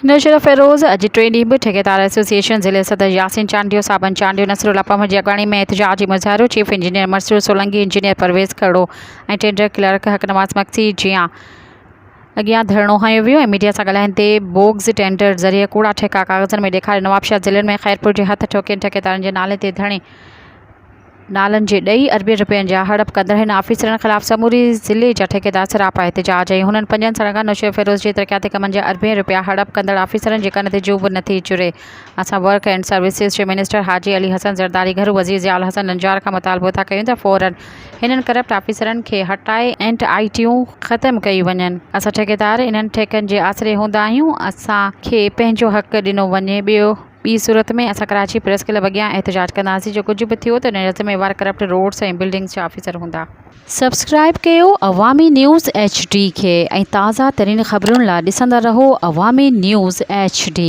नौशरा फ़िरोज़ अॼु टे ॾींहं बि ठेकेदार एसोसिएशन ज़िले सदर यासिन चांडियो, साबन चांडियो, नसरुल्ला पमर जी अॻवानी में एहतजाजी मुज़ाहिरो। Chief engineer Masroor Solanki, engineer Parvez खड़ो ऐं टेंडर क्लर्क हक़नवाज़ मक्सी जियां अॻियां धरणो हंयो वियो। मीडिया सां ॻाल्हाईंदे बोग्स टेंडर ज़रिए कूड़ा ठेका कागज़नि में ॾेखारे नवाबशाह ज़िलनि में ख़ैरपुर जे हथ ठोकियनि ठेकेदारनि जे नाले ते धरणे नालनि जे ॾेई अरबे रुपयनि जा हड़प कंदड़ हिन ऑफिसरनि ख़िलाफ़ समूरी ज़िले जा ठेकेदार सरापा एहतजाज। ऐं हुननि 5 सालनि खां नौशरा फ़िरोज़ जे तरक़ियाती कमनि जा अरबे रुपया हड़प कंदड़ ऑफिसरनि जे कन ते जूं बि नथी चुरे। असां वर्क एंड सर्विसिज़ जे मिनिस्टर हाजी अली हसन ज़रदारी घरू वज़ीर ज़ियाउल हसन नंजार खां मुतालबो था कयूं त फ़ौरन हिननि करप्ट ऑफिसरनि खे हटाए एंटिआईटियूं ख़तमु कई वञनि। असां ठेकेदार इन्हनि ठेकनि जे आसिरे हूंदा आहियूं। असांखे पंहिंजो हक़ ॾिनो वञे। ॿी सूरत में असां कराची प्रेस क्लब अॻियां एहतजाज कंदासीं। जो कुझु बि थियो त हिन ज़िम्मेवार करप्ट रोड्स ऐं बिल्डिंग्स जा ऑफिसर हूंदा। सब्सक्राइब कयो अवामी न्यूज़ HD खे ऐं ताज़ा तरीन ख़बरुनि लाइ ॾिसंदा रहो अवामी न्यूज़ HD।